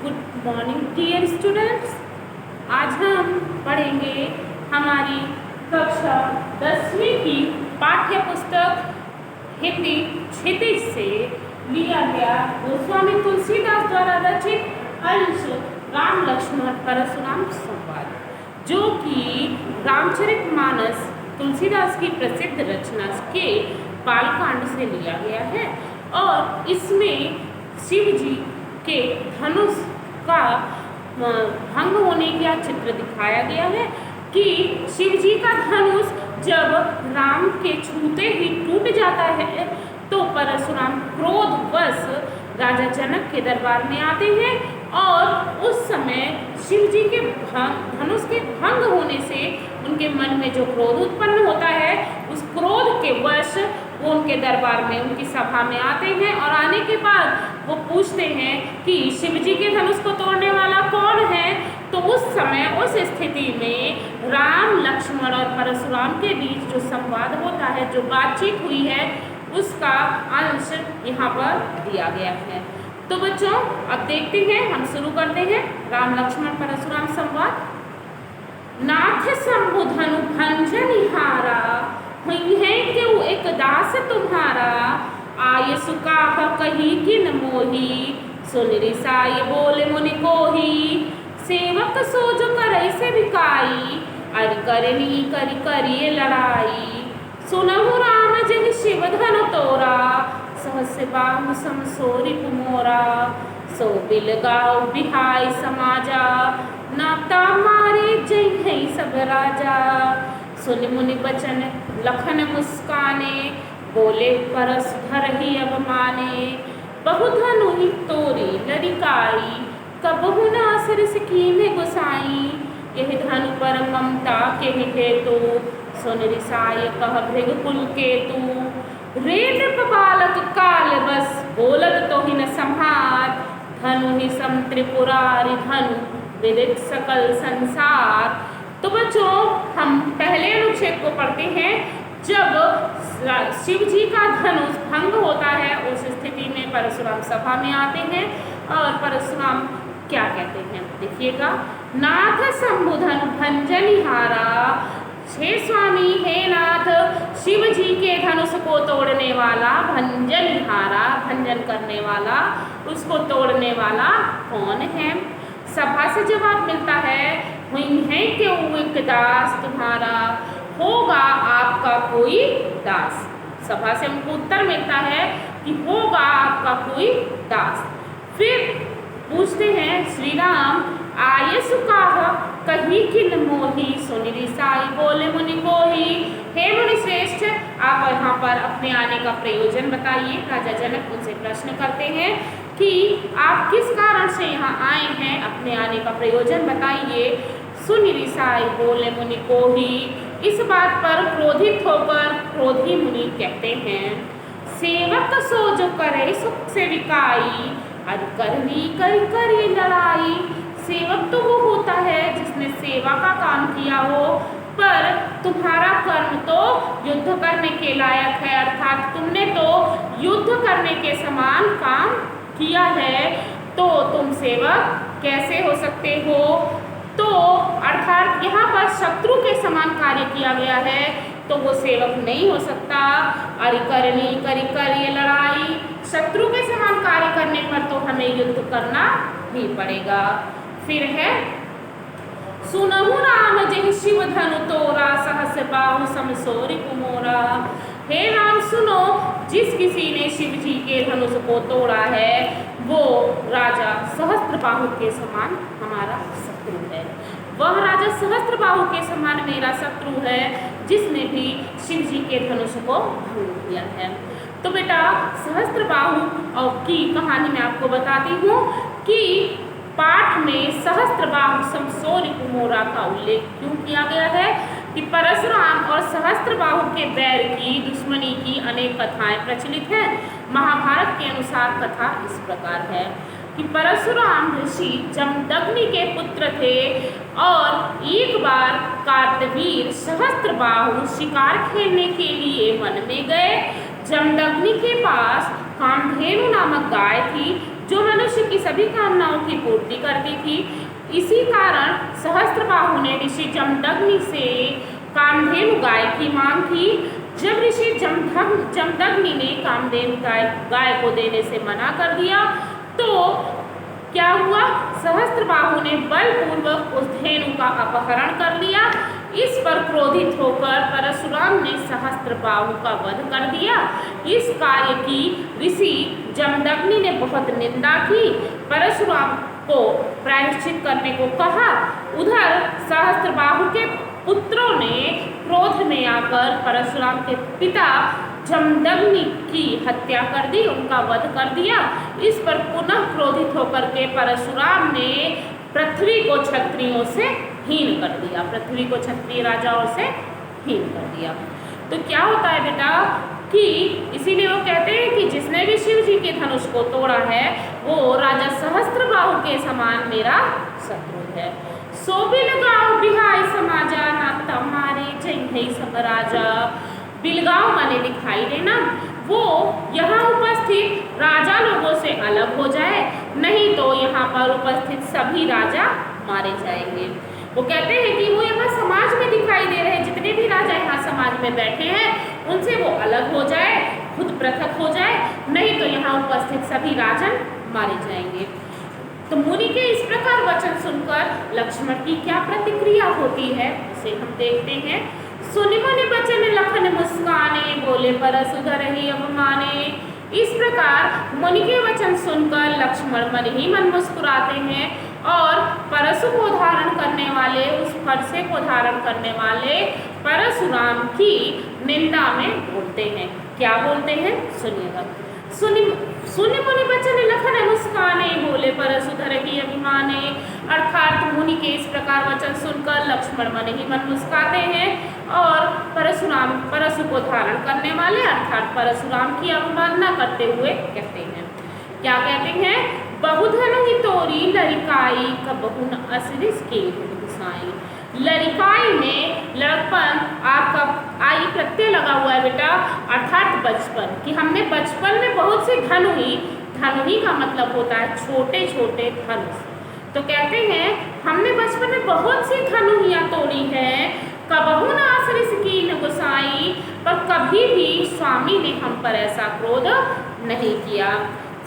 Good morning dear students. आज हम पढ़ेंगे हमारी कक्षा 10वीं की पाठ्य पुस्तक हिंदी क्षितिज से लिया गया गोस्वामी तुलसीदास द्वारा रचित अंश राम लक्ष्मण परशुराम संवाद, जो कि रामचरितमानस तुलसीदास की प्रसिद्ध रचना के बालकांड से लिया गया है। और इसमें शिव जी के धनुष का भंग होने का चित्र दिखाया गया है कि शिव जी का धनुष जब राम के छूते ही टूट जाता है तो परशुराम क्रोधवश राजा जनक के दरबार में आते हैं और उस समय शिव जी के धनुष के भंग होने से उनके मन में जो क्रोध उत्पन्न होता है, उस क्रोध के वश वो उनके दरबार में, उनकी सभा में आते हैं। और आने के बाद वो पूछते हैं कि शिव जी के धनुष को तोड़ने वाला कौन है। तो उस समय, उस स्थिति में राम, लक्ष्मण और परशुराम के बीच जो संवाद होता है, जो बातचीत हुई है, उसका अंश यहाँ पर दिया गया है। तो बच्चों, अब देखते हैं, हम शुरू करते हैं राम लक्ष्मण परशुराम संवाद। नाथ शंभु धनु भंजनिहारा, हुई है क्यों एक दास तुम्हारा। आय सुकाह कही किन मोही, सुन रिसाई बोले मुनि कोही। सेवक सो जो करई से बिकाई, अरि करनी करी करिए लड़ाई। सुनहु राम जहि शिव धनु तोरा, सहस्य बाहु समसोरि कुमोरा। सो बिल गाओ बिहाई समाजा, नाता मारे जय है सब राजा। सुन मुनि बचन लखन मुस्काने, बोले परस धरहि अब माने। बहु धनु ही तोरी लरिकाई, कबहु न असरिस कीन्हे गोसाई। यह धनु पर ममता के हेतु, सुन रिसाय कह भृग कुल केतु। रे नृप बालक काल बस, बोलत तो ही न संहार। धनु ही सम त्रिपुरारि धनु, विदित सकल संसार। तो बच्चों, हम पहले अनुच्छेद को पढ़ते हैं। जब शिव जी का धनुष भंग होता है, उस स्थिति में परशुराम सभा में आते हैं और परशुराम क्या कहते हैं, देखिएगा। नाथ शंभु धनु भंजनिहारा, हे स्वामी, हे नाथ, शिव जी के धनुष को तोड़ने वाला, भंजनिहारा, भंजन करने वाला, उसको तोड़ने वाला कौन है। सभा से जवाब मिलता है, हुई है क्यों एक दास तुम्हारा, होगा आपका कोई दास। सभा से उनको उत्तर मिलता है कि होगा आपका कोई दास। फिर पूछते हैं श्री राम, आये सुकाह कही किन मोही, सुन रिसाई बोले मुनि कोही। हे मुनि श्रेष्ठ, आप यहाँ पर अपने आने का प्रयोजन बताइए। राजा जनक उनसे प्रश्न करते हैं कि आप किस कारण से यहाँ आए हैं, अपने आने का प्रयोजन बताइए। सुन रिसाई बोले मुनि कोही। इस बात पर क्रोधित होकर क्रोधी मुनि कहते हैं, सेवक सो जो करे सुख से बिकाई, अरि करनी करी करी लड़ाई। सेवक तो वो होता है जिसने सेवा का काम किया हो, पर तुम्हारा कर्म तो युद्ध करने के लायक है, अर्थात तुमने तो युद्ध करने के समान काम किया है, तो तुम सेवक कैसे हो सकते हो। तो अर्थात यहाँ पर शत्रु के समान कार्य किया गया है, तो वो सेवक नहीं हो सकता। अरि करनी करी करिए लड़ाई, शत्रु के समान कार्य करने पर तो हमें युद्ध करना ही पड़ेगा। फिर है, सुनहु राम जहि शिव धनु तोरा, सहस्य बाहु समसोरि कुमोरा। हे राम, सुनो, जिस किसी ने शिव जी के धनुष को तोड़ा है, वो राजा सहस्त्रबाहु के समान हमारा शत्रु है। वह राजा सहस्त्रबाहु के समान मेरा शत्रु है, जिसने भी शिव जी के धनुष को भंग किया है। तो बेटा, सहस्त्रबाहु की कहानी मैं आपको बताती हूँ कि पाठ में सहस्त्रबाहु समसोरि कुमोरा का उल्लेख क्यों किया गया है कि परशुराम और सहस्त्रबाहु के बैर की, दुश्मनी की अनेक कथाएं प्रचलित हैं। महाभारत के अनुसार कथा इस प्रकार है कि परशुराम ऋषि जमदग्नि के पुत्र थे और एक बार कार्तवीर सहस्त्रबाहु शिकार खेलने के लिए वन में गए। जमदग्नि के पास कामधेनु नामक गाय थी, जो मनुष्य मनुष्य की सभी कामनाओं की पूर्ति करती थी। इसी कारण सहस्त्रबाहु ने ऋषि जमदग्नि से कामधेनु गाय की मांग की। जब ऋषि जमदग्नि ने कामधेनु गाय को देने से मना कर दिया तो क्या हुआ, सहस्त्रबाहु ने बलपूर्वक उस धेनु का अपहरण कर लिया। इस पर क्रोधित होकर परशुराम ने सहस्त्रबाहु का वध कर दिया। इस कार्य की ऋषि जमदग्नि ने बहुत निंदा की, परशुराम को प्रायश्चित करने को कहा। उधर सहस्त्रबाहु के पुत्रों ने क्रोध में आकर परशुराम के पिता जमदग्नि की हत्या कर दी, उनका वध कर दिया। इस पर पुनः क्रोधित होकर के परशुराम ने पृथ्वी को क्षत्रियों से हीन कर दिया, पृथ्वी को क्षत्रिय राजाओं से हीन कर दिया। तो क्या होता है बेटा कि इसीलिए वो कहते हैं कि जिसने भी शिव जी के धनुष को तोड़ा है वो राजा सहस्त्रबाहु के समान मेरा शत्रु है। सो बिलगाओ बिहाई समाजा ना तमारे जय सब राजा। बिलगाओ माने दिखाई देना, वो यहाँ उपस्थित राजा लोगों से अलग हो जाए, नहीं तो यहाँ पर उपस्थित सभी राजा मारे जाएंगे। वो कहते हैं कि वो यहाँ समाज में दिखाई दे रहे, जितने भी राजा यहाँ समाज में बैठे हैं उनसे वो अलग हो जाए, खुद पृथक हो जाए, नहीं तो यहाँ उपस्थित सभी राजन मारे जाएंगे। तो मुनि के इस प्रकार वचन सुनकर लक्ष्मण की क्या प्रतिक्रिया होती है उसे हम देखते हैं। सुनि मुनि बचन लखन मुस्काने, बोले परसु धरहि अवमाने। इस प्रकार मुनि के वचन सुनकर लक्ष्मण मन ही मन मुस्कुराते हैं और परशु को धारण करने वाले, उस फरसे को धारण करने वाले परशुराम की निंदा में बोलते हैं। क्या बोलते हैं सुनिएगा। सुनि मुनि बचन लखन मुस्काने, बोले परशु धरहि अभिमाने। अर्थात मुनि के इस प्रकार वचन सुनकर लक्ष्मण मन ही मन मुस्काते हैं और परशु को धारण करने वाले अर्थात परशुराम की अवमानना करते हुए कहते हैं। क्या कहते हैं, बहुधनु ही तोरी लरिकाई कबहु न असरिस के गुसाई। लरिकाई में लड़कपन आपका आई प्रत्यय लगा हुआ है बेटा, अर्थात बचपन, कि हमने बचपन में बहुत सी धनुही का मतलब होता है छोटे छोटे धनुष। तो कहते हैं हमने बचपन में बहुत सी धनुहियाँ तोड़ी हैं, कबहु न असरिस कीन गुसाई, पर कभी भी स्वामी ने हम पर ऐसा क्रोध नहीं किया।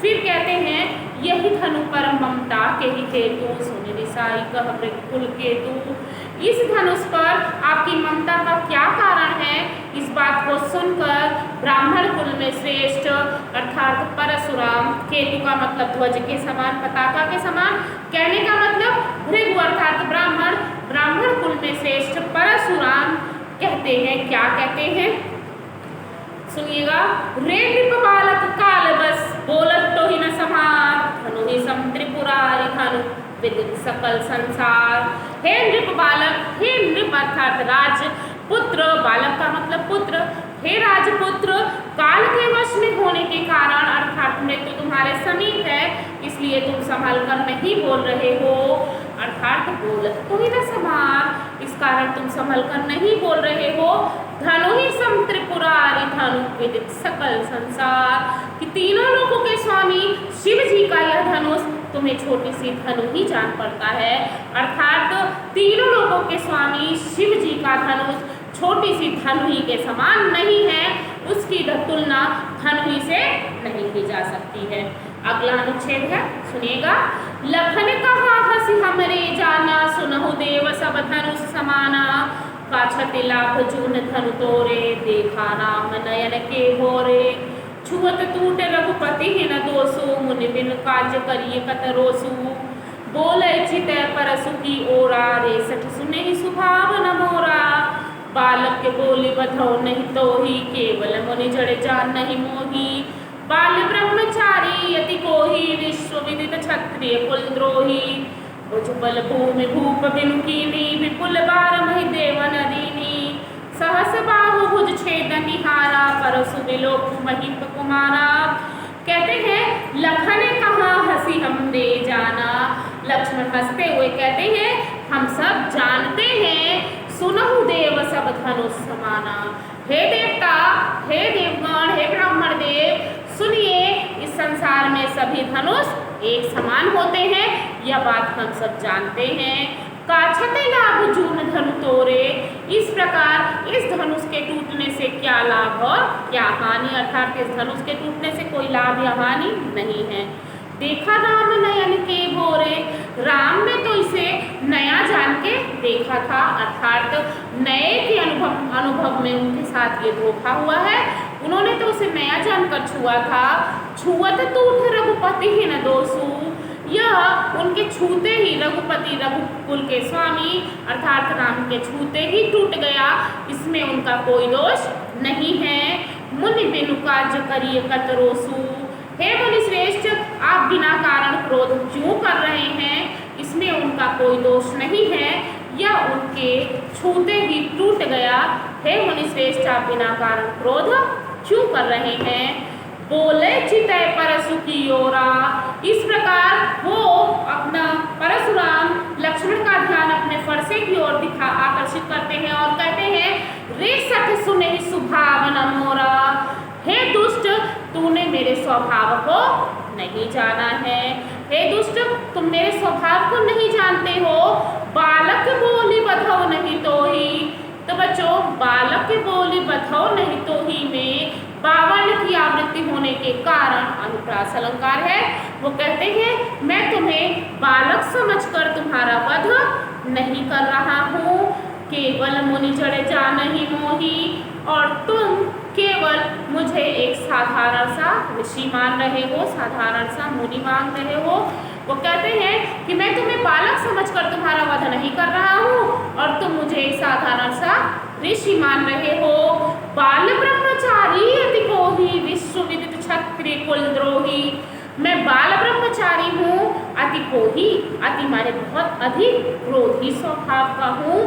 फिर कहते हैं यही धनु पर ममता के ही हेतु, सुनि निसाई कह मृगकुल केतु। इस धनुष पर आपकी ममता का क्या कारण है, इस बात को सुनकर ब्राह्मण कुल में श्रेष्ठ अर्थात परशुराम, केतु का मतलब ध्वज के समान, पताका के समान, कहने का मतलब भृगु अर्थात ब्राह्मण कुल में श्रेष्ठ परशुराम कहते हैं। क्या कहते हैं सुनिएगा। रे नृप बालक काल बस, बोलत तो ही न समार, धनु ही सम त्रिपुरारी धनु विदित सकल संसार। हे नृप बालक, हे नृप अर्थात राजपुत्र, बालक का मतलब पुत्र, हे राजपुत्र, काल के वश में होने के कारण अर्थात मृत्यु तुम्हारे समीप है, इसलिए तुम संभल कर नहीं बोल रहे हो, अर्थात बोलत तो ही न समार, इस कारण तुम संभल कर नहीं बोल रहे हो। धनु ही सम त्रिपुरारी धनु विदित सकल संसार, कि तीनों लोगों के स्वामी शिव जी का यह धनुष तुम्हें छोटी सी धनु ही जान पड़ता है, अर्थात तीनों लोगों के स्वामी शिव जी का धनुष छोटी सी धनु ही के समान नहीं है, उसकी तुलना धनु ही से नहीं की जा सकती है। अगला अनुच्छेद है सुनिएगा। लखन कहा हसी हमरे जाना, सुनहु देव सब धनुष समाना, काछति लाभ जून धनु तोरे, देखा राम नयन के भोरे, छुअत टूट रघुपति ही न दोषो, मुनि बिन काज करिए कतरोसु, बोले चित परसु की ओरा, रेसठ सुने ही सुभाव न मोरा, बालक के बोली बधो नहीं तो ही, केवल मुनि जड़े जान नहीं मोही, बाल ब्रह्मचारी यति कोही, विश्व विदित क्षत्रिय कुलद्रोही, भुजबल भूमि भूप बिनु कीनी, विपुल बार महि देव नदीनी, सहस बाहु भुज छेद निहारा, परसु विलोक महीप कुमारा। कहते हैं लखन कहाँ हंसी हमने जाना, लक्ष्मण हंसते हुए कहते हैं हम सब जानते हैं, सुनहु देव सब धनुष समाना। हे देवता, हे देवगण, हे ब्राह्मण देव, सुनिए इस संसार में सभी धनुष एक समान होते हैं, यह बात हम सब जानते हैं। काछते लाभ जून धनु तोरे, इस प्रकार इस धनुष के टूटने से क्या लाभ और क्या हानि, अर्थात इस धनुष के टूटने से कोई लाभ या हानि नहीं है। देखा राम नयन के भोरे, राम ने तो इसे नया जान के देखा था, अर्थात नए के अनुभव में उनके साथ ये धोखा हुआ है। उन्होंने तो उसे नया जानकर छुआ था। छुअत टूट रघुपति ही न दोषु, यह उनके छूते ही रघुपति रघुकुल के स्वामी अर्थात राम के छूते ही टूट गया, इसमें उनका कोई दोष नहीं है। मुनि बिनु कार्य करिए कतरोसु, हे मुनि श्रेष्ठ आप बिना कारण क्रोध क्यों कर रहे हैं, इसमें उनका कोई दोष नहीं है, यह उनके छूते ही टूट गया। हे मुनि श्रेष्ठ आप बिना कारण क्रोध क्यों कर रहे हैं। बोले चितय परशु की ओरा, इस प्रकार वो अपना परशुराम लक्ष्मण का ध्यान अपने फरसे की ओर दिखा आकर्षित करते हैं और कहते हैं रे सठ सुने सुभावन मोरा, हे दुष्ट तूने मेरे स्वभाव को नहीं जाना है। हे दुष्ट तुम मेरे स्वभाव को नहीं जानते हो। बालक बोली बधो नहीं तो ही, तो बच्चों बालक की बोली बधो नहीं तो ही में बावर्ण की आवृत्ति होने के कारण अनुप्रास अलंकार है। वो कहते हैं मैं तुम्हें बालक समझकर तुम्हारा वध नहीं कर रहा हूँ, केवल मुनि जड़े जान ही मोही, और तुम केवल मुझे एक साधारण सा ऋषि मान रहे हो, साधारण सा मुनि मान रहे हो। वो कहते हैं कि मैं तुम्हें बालक समझकर तुम्हारा वध नहीं कर रहा हूँ और तुम मुझे एक साधारण सा ऋषि मान रहे हो। बाल ब्रह्मचारी अति कोही, विश्व विदित क्षत्रिय कुलद्रोही, मैं बाल ब्रह्मचारी हूँ, अति कोही, अति माने बहुत अधिक क्रोधी स्वभाव का हूँ।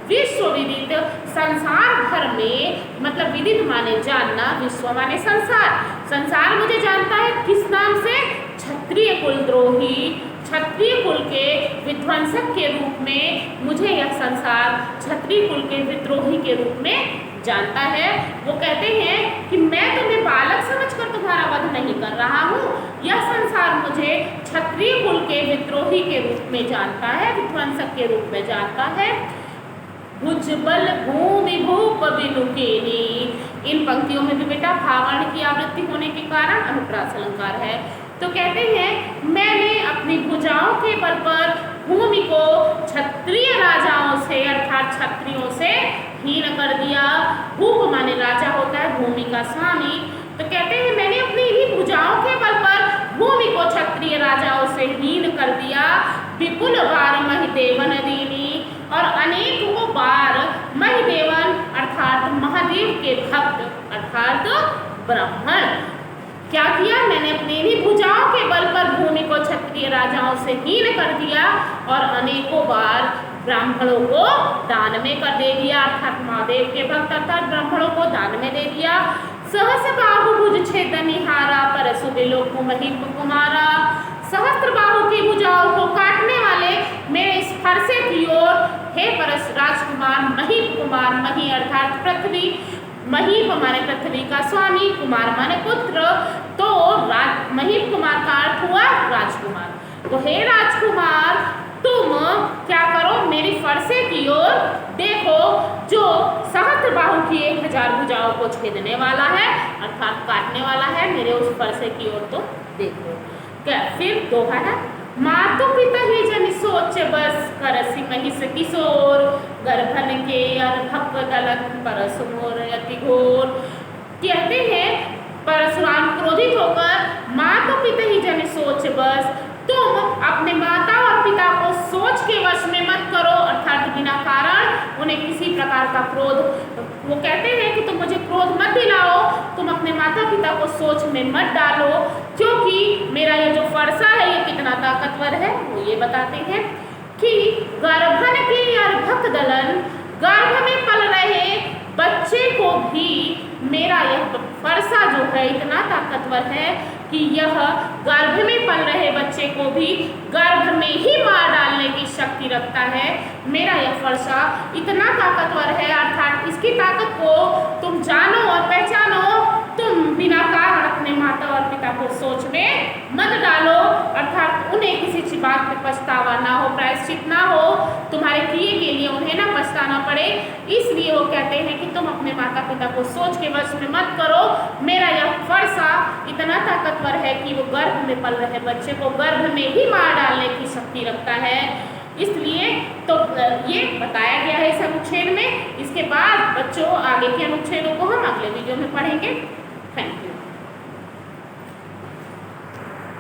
विश्व विदित संसार भर में, मतलब विदित माने जानना, विश्व माने संसार, संसार मुझे जानता है किस नाम से, क्षत्रिय कुलद्रोही, क्षत्रिय कुल के विध्वंसक के रूप में मुझे यह संसार क्षत्रिय कुल के विद्रोही के रूप में जानता है। वो कहते हैं कि मैं तुम्हें बालक समझकर तुम्हारा वध नहीं कर रहा हूँ, यह संसार मुझे क्षत्रिय कुल के विद्रोही के रूप में जानता है, विध्वंसक के रूप में जानता है। भुजबल भूमि भूप विनुकेनी, इन पंक्तियों में भी बेटा भावर्ण की आवृत्ति होने के कारण अनुप्रास अलंकार है। तो कहते हैं मैंने अपनी भुजाओं के बल पर भूमि को क्षत्रिय राजाओं से अर्थात क्षत्रियों से हीन कर दिया। भूप माने राजा होता है, भूमि का स्वामी। तो कहते हैं मैंने अपनी ही भुजाओं के बल पर भूमि को क्षत्रिय राजाओं से हीन कर दिया। विपुल बार महिदेवन दीनी, और अनेकों बार महिदेवन अर्थात महादेव के भक्त अर्थात ब्राह्मण क्या किया, मैंने अपनी ही भुजाओं के बल पर भूमि को क्षत्रिय राजाओं से हीन कर दिया और अनेकों बार ब्राह्मणों को दान में कर दे दिया, अर्थात महादेव के भक्त अर्थात ब्राह्मणों को दान में दे दिया। सहस बाहु भुज छेद निहारा, परसु बिलोकु महिप कुमारा, सहस्त्र बाहु की भुजाओं को काटने वाले मेरे इस फरसे की ओर, हे परस राजकुमार महीप कुमार, मही अर्थात पृथ्वी, महीप माने पृथ्वी का स्वामी, कुमार माने पुत्र, तो महीप कुमार का अर्थ हुआ राजकुमार। तो हे राजकुमार तुम क्या करो, मेरी फरसे की ओर देखो जो सहस्त्र बाहु की 1000 भुजाओं को छेदने वाला है अर्थात काटने वाला है, मेरे उस फरसे की ओर तो देखो। क्या फिर दोहा है, मातु पिता ही जन सोच बस, करसी महिष किशोर, गर्भन के अर्भक दलक परस मोर अति घोर। कहते हैं परशुराम क्रोधित होकर मातु पिता ही जन सोच बस, तुम अपने माता और पिता को सोच के वश में मत करो अर्थात बिना कारण उन्हें किसी प्रकार का क्रोध, वो कहते हैं कि तुम मुझे क्रोध मत दिलाओ, तुम अपने माता पिता को सोच में मत डालो, क्योंकि मेरा ये जो फरसा है ये कितना ताकतवर है। वो ये बताते हैं कि गर्भन की अर्भक दलन, गर्भ में पल रहे बच्चे को भी मेरा यह फरसा जो है इतना ताकतवर है कि यह गर्भ में पल रहे बच्चे को भी गर्भ में ही मार डालने की शक्ति रखता है। मेरा यह फरसा इतना ताकतवर है, अर्थात इसकी ताकत को तुम जानो और पहचानो। तुम बिना कारण अपने माता और पिता को सोच में मत डालो, अर्थात उन्हें किसी बात पे पछतावा ना हो, प्रायश्चित ना हो, तुम्हारे किए के लिए उन्हें ना पछताना पड़े। इसलिए वो कहते हैं कि तुम अपने माता पिता को सोच के वश में मत करो। मेरा यह फरसा इतना ताकतवर है कि वो गर्भ में पल रहे बच्चे को गर्भ में ही मार डालने की शक्ति रखता है। इसलिए तो ये बताया गया है इस अनुच्छेद में। इसके बाद बच्चों आगे के अनुच्छेदों को हम अगले वीडियो में पढ़ेंगे। Thank you.